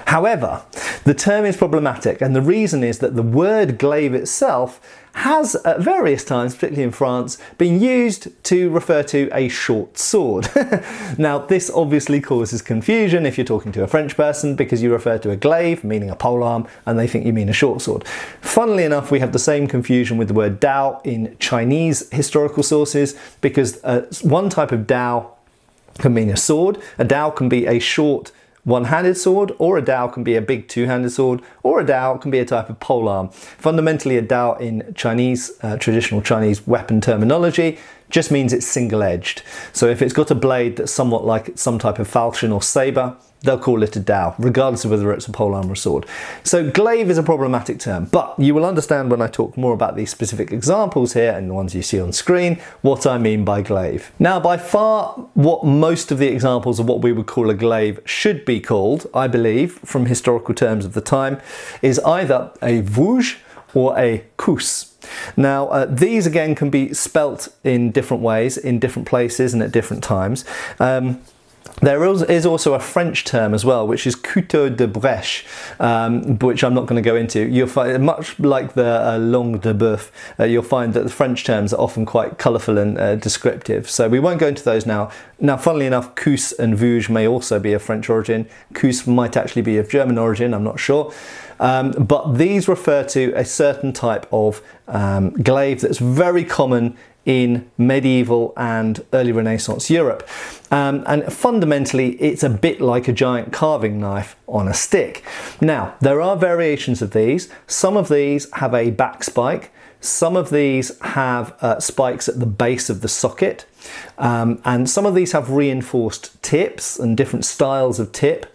However, the term is problematic, and the reason is that the word glaive itself has at various times, particularly in France, been used to refer to a short sword. Now, this obviously causes confusion if you're talking to a French person, because you refer to a glaive, meaning a polearm, and they think you mean a short sword. Funnily enough, we have the same confusion with the word dao in Chinese historical sources, because one type of dao can mean a sword. A dao can be a short one-handed sword, or a dao can be a big two-handed sword, or a dao can be a type of polearm. Fundamentally, a dao in Chinese, traditional Chinese weapon terminology, just means it's single-edged. So if it's got a blade that's somewhat like some type of falchion or sabre, they'll call it a dao, regardless of whether it's a polearm or a sword. So glaive is a problematic term, but you will understand when I talk more about these specific examples here and the ones you see on screen, what I mean by glaive. Now, by far, what most of the examples of what we would call a glaive should be called, I believe, from historical terms of the time, is either a vouge or a cousse. Now, these again can be spelt in different ways, in different places and at different times. There is also a French term as well, which is couteau de brèche, which I'm not going to go into. You'll find, much like the langue de boeuf, you'll find that the French terms are often quite colourful and descriptive. So we won't go into those now. Now, funnily enough, cousse and vouge may also be of French origin. Cousse might actually be of German origin, I'm not sure. But these refer to a certain type of glaive that's very common in medieval and early Renaissance Europe. And fundamentally, it's a bit like a giant carving knife on a stick. Now, there are variations of these. Some of these have a back spike. Some of these have spikes at the base of the socket. And some of these have reinforced tips and different styles of tip.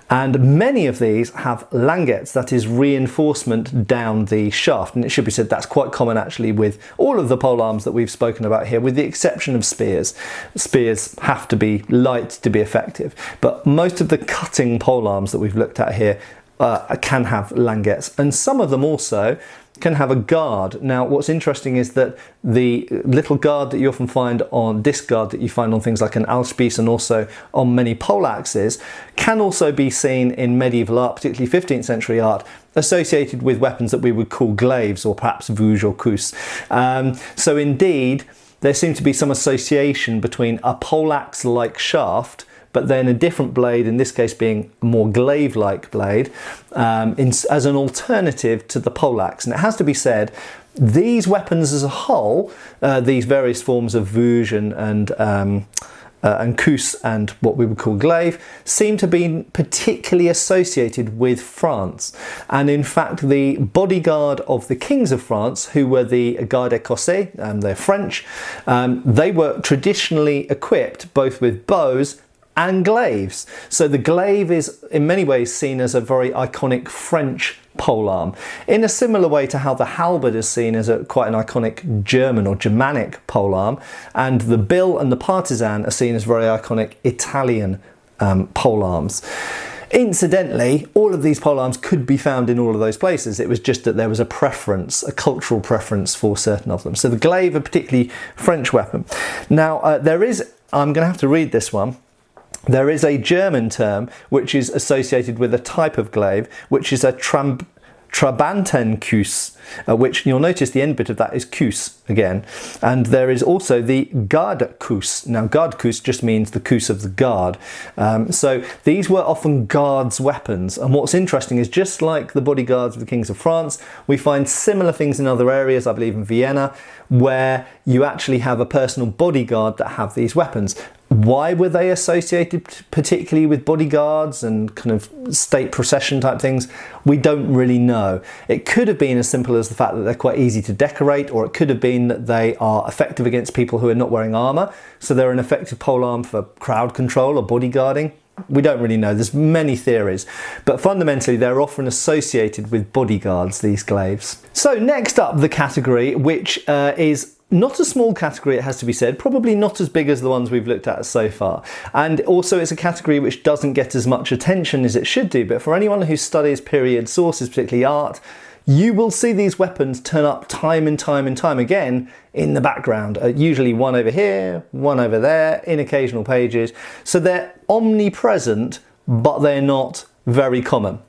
And many of these have languettes, that is reinforcement down the shaft. And it should be said that's quite common actually with all of the polearms that we've spoken about here, with the exception of spears. Spears have to be light to be effective. But most of the cutting polearms that we've looked at here can have languettes. And some of them also can have a guard. Now, what's interesting is that the little guard that you often find on this guard that you find on things like an alspice and also on many poleaxes can also be seen in medieval art, particularly 15th century art, associated with weapons that we would call glaives or perhaps vouge or cousse. So indeed, there seems to be some association between a poleaxe-like shaft but then a different blade, in this case being a more glaive-like blade, as an alternative to the poleaxe. And it has to be said, these weapons as a whole, these various forms of vouge and cousse and what we would call glaive, seem to be particularly associated with France. And in fact, the bodyguard of the kings of France, who were the gardes écossais, they're French, they were traditionally equipped both with bows and glaives. So the glaive is in many ways seen as a very iconic French polearm, in a similar way to how the halberd is seen as quite an iconic German or Germanic polearm, and the bill and the partisan are seen as very iconic Italian polearms. Incidentally, all of these polearms could be found in all of those places. It was just that there was a preference, a cultural preference for certain of them. So the glaive, a particularly French weapon. Now, I'm going to have to read this one. There is a German term which is associated with a type of glaive, which is a Trabantenkuss, which you'll notice the end bit of that is kuss again. And there is also the Gardekuss. Now, Gardekuss just means the kuss of the guard. So these were often guards' weapons. And what's interesting is, just like the bodyguards of the kings of France, we find similar things in other areas, I believe in Vienna, where you actually have a personal bodyguard that have these weapons. Why were they associated particularly with bodyguards and kind of state procession type things? We don't really know. It could have been as simple as the fact that they're quite easy to decorate, or it could have been that they are effective against people who are not wearing armour, so they're an effective polearm for crowd control or bodyguarding. We don't really know. There's many theories, but fundamentally they're often associated with bodyguards, these glaives. So next up, the category, which is not a small category, it has to be said, probably not as big as the ones we've looked at so far. And also it's a category which doesn't get as much attention as it should do, but for anyone who studies period sources, particularly art, you will see these weapons turn up time and time and time again in the background. Usually one over here, one over there, in occasional pages. So they're omnipresent, but they're not very common.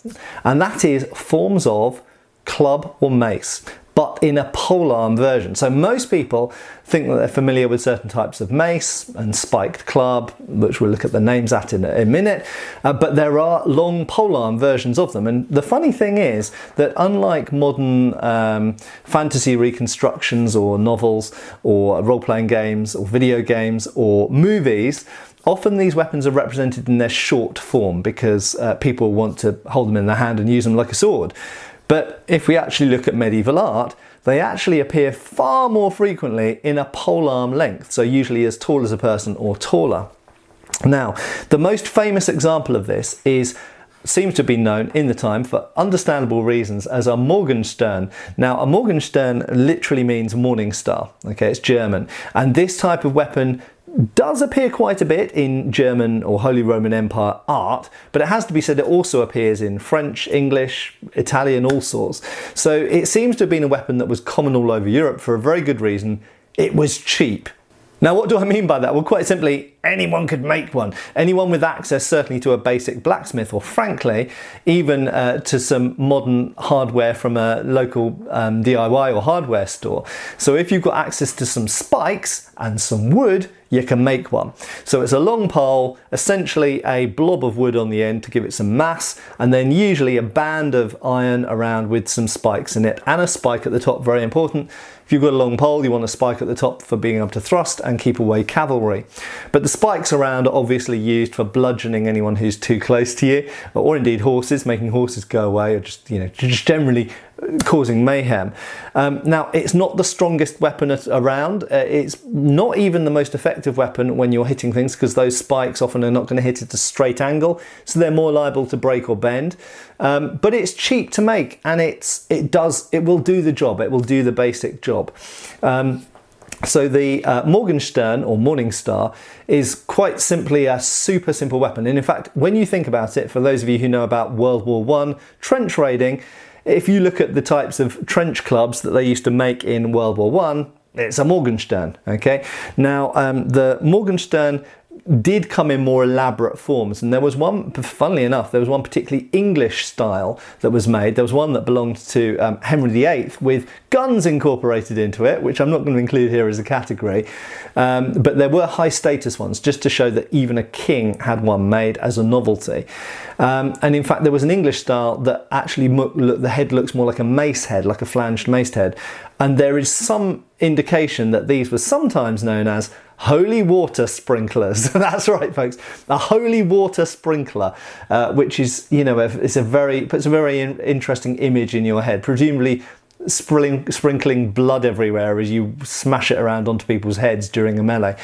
And that is forms of club or mace. but in a polearm version. So most people think that they're familiar with certain types of mace and spiked club, which we'll look at the names at in a minute, but there are long polearm versions of them. And the funny thing is that unlike modern fantasy reconstructions or novels or role-playing games or video games or movies, often these weapons are represented in their short form because people want to hold them in their hand and use them like a sword. But if we actually look at medieval art, they actually appear far more frequently in a polearm length, so usually as tall as a person or taller. Now, the most famous example of this seems to have been known in the time for understandable reasons as a Morgenstern. Now, a Morgenstern literally means morning star, okay, it's German, and this type of weapon does appear quite a bit in German or Holy Roman Empire art, but it has to be said it also appears in French, English, Italian, all sorts. So it seems to have been a weapon that was common all over Europe for a very good reason. It was cheap. Now, what do I mean by that? Well, quite simply, anyone could make one. Anyone with access certainly to a basic blacksmith, or frankly, even to some modern hardware from a local DIY or hardware store. So if you've got access to some spikes and some wood, you can make one. So it's a long pole, essentially a blob of wood on the end to give it some mass, and then usually a band of iron around with some spikes in it, and a spike at the top, very important. If you've got a long pole, you want a spike at the top for being able to thrust and keep away cavalry. But the spikes around are obviously used for bludgeoning anyone who's too close to you, or indeed horses, making horses go away, or just generally causing mayhem. Now, it's not the strongest weapon around. It's not even the most effective weapon when you're hitting things, because those spikes often are not going to hit at a straight angle, so they're more liable to break or bend. But it's cheap to make, and it will do the job. It will do the basic job. So the Morgenstern, or Morning Star, is quite simply a super simple weapon. And in fact, when you think about it, for those of you who know about World War I trench raiding, if you look at the types of trench clubs that they used to make in World War I, it's a Morgenstern, okay? Now, the Morgenstern did come in more elaborate forms, and there was one, funnily enough, there was one particularly English style that was made. There was one that belonged to Henry VIII with guns incorporated into it, which I'm not going to include here as a category, but there were high status ones, just to show that even a king had one made as a novelty. And in fact, there was an English style that actually the head looks more like a mace head, like a flanged mace head, and there is some indication that these were sometimes known as holy water sprinklers. That's right, folks, a holy water sprinkler, which is, puts a very interesting image in your head, presumably sprinkling blood everywhere as you smash it around onto people's heads during a melee.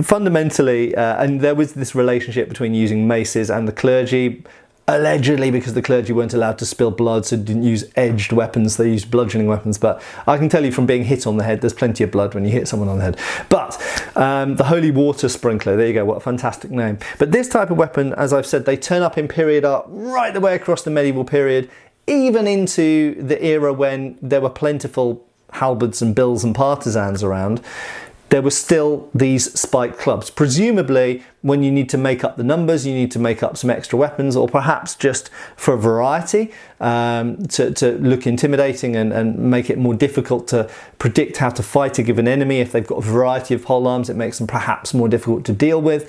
Fundamentally, and there was this relationship between using maces and the clergy, allegedly because the clergy weren't allowed to spill blood, so didn't use edged weapons, they used bludgeoning weapons. But I can tell you from being hit on the head, there's plenty of blood when you hit someone on the head. But the holy water sprinkler, there you go, what a fantastic name. But this type of weapon, as I've said, they turn up in period art right the way across the medieval period, even into the era when there were plentiful halberds and bills and partisans around. There were still these spiked clubs. Presumably, when you need to make up the numbers, you need to make up some extra weapons, or perhaps just for variety, to look intimidating and make it more difficult to predict how to fight a given enemy. If they've got a variety of polearms, it makes them perhaps more difficult to deal with.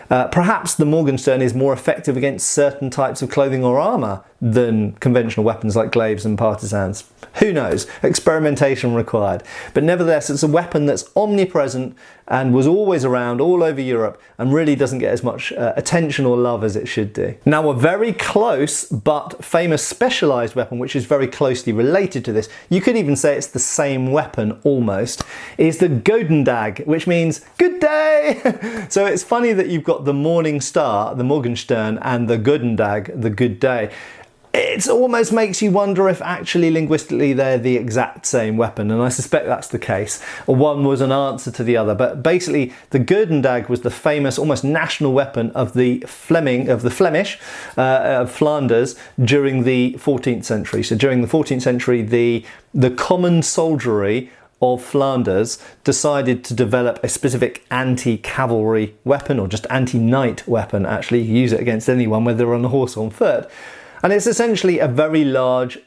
Perhaps the Morgenstern is more effective against certain types of clothing or armour than conventional weapons like glaives and partisans. Who knows? Experimentation required. But nevertheless, it's a weapon that's omnipresent and was always around all over Europe and really doesn't get as much attention or love as it should do. Now, a very close but famous specialised weapon, which is very closely related to this, you could even say it's the same weapon almost, is the Godendag, which means good day. So it's funny that you've got the Morning Star, the Morgenstern, and the Godendag, the good day. It almost makes you wonder if actually linguistically they're the exact same weapon, and I suspect that's the case, or one was an answer to the other. But basically, the Godendag was the famous, almost national weapon of the Flemish, of Flanders during the 14th century. So during the 14th century, the common soldiery of Flanders decided to develop a specific anti-cavalry weapon, or just anti-knight weapon, actually. You use it against anyone, whether on a horse or on foot. And it's essentially a very large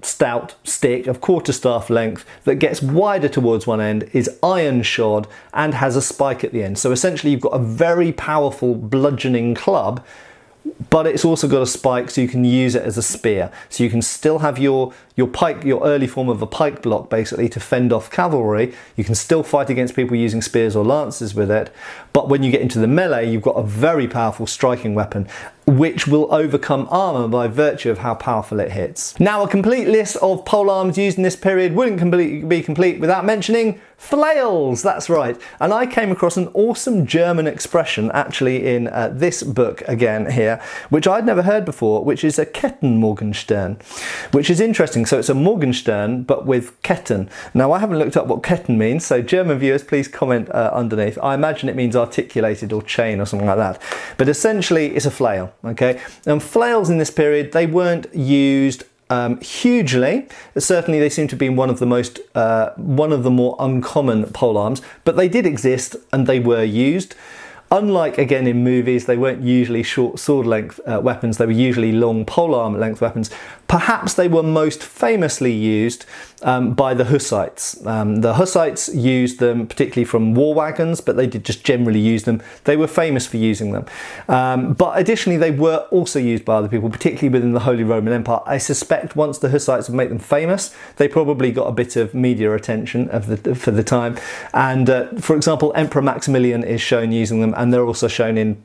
stout stick of quarterstaff length that gets wider towards one end, is iron shod and has a spike at the end. So essentially you've got a very powerful bludgeoning club, but it's also got a spike so you can use it as a spear. So you can still have your pike, your early form of a pike block basically to fend off cavalry. You can still fight against people using spears or lances with it, but when you get into the melee, you've got a very powerful striking weapon which will overcome armour by virtue of how powerful it hits. Now, a complete list of polearms used in this period wouldn't be complete without mentioning flails. That's right. And I came across an awesome German expression actually in this book again here, which I'd never heard before, which is a Kettenmorgenstern, which is interesting. So it's a Morgenstern, but with Ketten. Now, I haven't looked up what Ketten means, so German viewers, please comment underneath. I imagine it means articulated or chain or something like that. But essentially, it's a flail, okay? And flails in this period, they weren't used hugely. Certainly they seem to be one of the more uncommon polearms, but they did exist and they were used. Unlike, again, in movies, they weren't usually short sword length weapons, they were usually long polearm length weapons. Perhaps they were most famously used by the Hussites. The Hussites used them particularly from war wagons, but they did just generally use them. They were famous for using them. But additionally, they were also used by other people, particularly within the Holy Roman Empire. I suspect once the Hussites would make them famous, they probably got a bit of media attention for the time. And for example, Emperor Maximilian is shown using them, and they're also shown in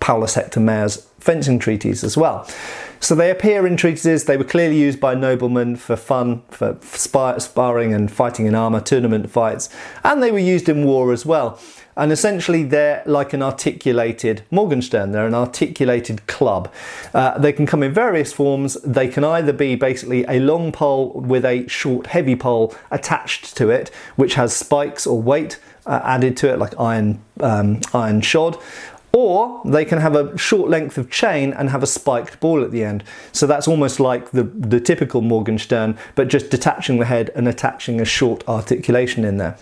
Paulus Hector Mayer's fencing treatise as well. So they appear in treatises. They were clearly used by noblemen for fun, for sparring and fighting in armour, tournament fights, and they were used in war as well. And essentially they're like an articulated Morgenstern, they're an articulated club. They can come in various forms. They can either be basically a long pole with a short heavy pole attached to it, which has spikes or weight added to it, like iron shod, or they can have a short length of chain and have a spiked ball at the end. So that's almost like the typical Morgenstern, but just detaching the head and attaching a short articulation in there.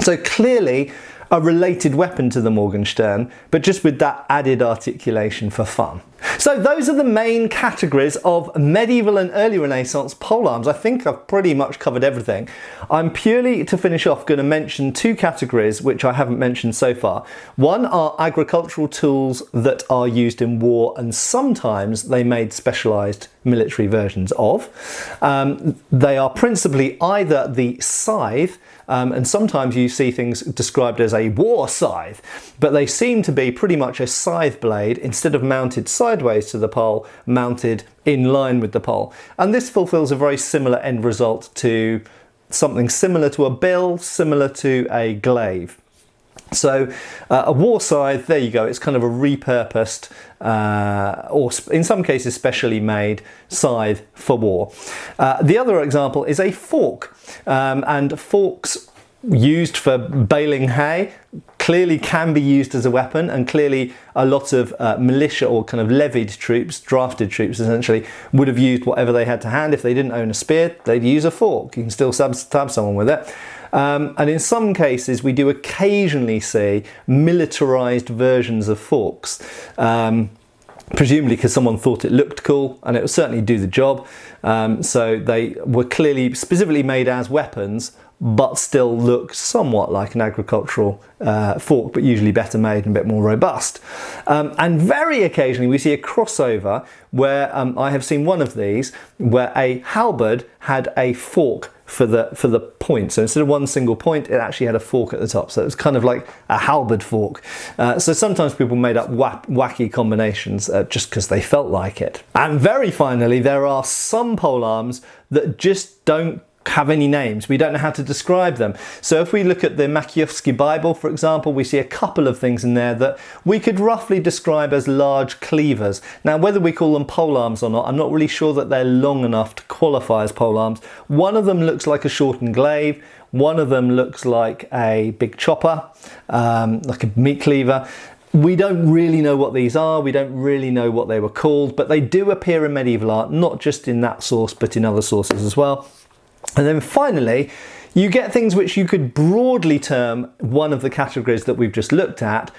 So clearly a related weapon to the Morgenstern, but just with that added articulation for fun. So those are the main categories of medieval and early Renaissance polearms. I think I've pretty much covered everything. I'm purely, to finish off, going to mention two categories which I haven't mentioned so far. One are agricultural tools that are used in war, and sometimes they made specialised military versions of. They are principally either the scythe, and sometimes you see things described as a war scythe, but they seem to be pretty much a scythe blade, instead of mounted sideways to the pole, mounted in line with the pole. And this fulfills a very similar end result to something similar to a bill, similar to a glaive. So a war scythe, there you go, it's kind of a repurposed or in some cases specially made scythe for war. The other example is a fork, and forks used for baling hay clearly can be used as a weapon, and clearly a lot of militia or kind of levied troops, drafted troops essentially, would have used whatever they had to hand. If they didn't own a spear, they'd use a fork. You can still stab someone with it. And in some cases we do occasionally see militarized versions of forks, presumably because someone thought it looked cool and it would certainly do the job. So they were clearly specifically made as weapons, but still look somewhat like an agricultural fork, but usually better made and a bit more robust. And very occasionally we see a crossover where I have seen one of these where a halberd had a fork for the point. So instead of one single point, it actually had a fork at the top. So it was kind of like a halberd fork. So sometimes people made up wacky combinations just because they felt like it. And very finally, there are some polearms that just don't have any names. We don't know how to describe them. So if we look at the Maciejowski Bible, for example, we see a couple of things in there that we could roughly describe as large cleavers. Now, whether we call them polearms or not, I'm not really sure that they're long enough to qualify as polearms. One of them looks like a shortened glaive. One of them looks like a big chopper, like a meat cleaver. We don't really know what these are, we don't really know what they were called, but they do appear in medieval art, not just in that source, but in other sources as well. And then finally, you get things which you could broadly term one of the categories that we've just looked at,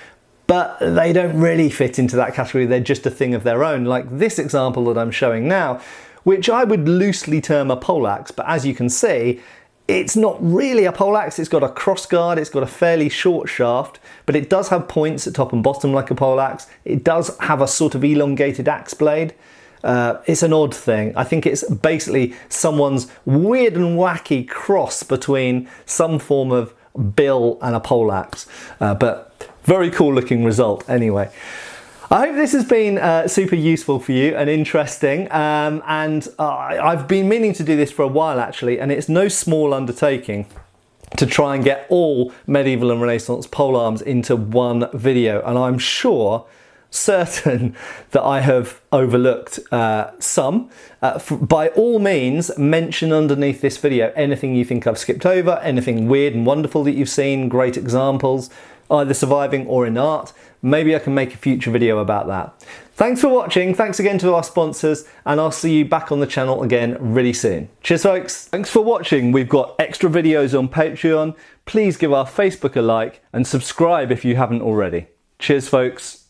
but they don't really fit into that category. They're just a thing of their own. Like this example that I'm showing now, which I would loosely term a poleaxe, but as you can see, it's not really a poleaxe. It's got a crossguard, it's got a fairly short shaft, but it does have points at top and bottom like a poleaxe. It does have a sort of elongated axe blade. It's an odd thing. I think it's basically someone's weird and wacky cross between some form of bill and a poleaxe, but very cool looking result anyway. I hope this has been super useful for you and interesting, and I've been meaning to do this for a while actually, and it's no small undertaking to try and get all medieval and Renaissance polearms into one video, and I'm certain that I have overlooked some. By all means, mention underneath this video anything you think I've skipped over, anything weird and wonderful that you've seen, great examples, either surviving or in art. Maybe I can make a future video about that. Thanks for watching, thanks again to our sponsors, and I'll see you back on the channel again really soon. Cheers folks! Thanks for watching. We've got extra videos on Patreon. Please give our Facebook a like and subscribe if you haven't already. Cheers folks!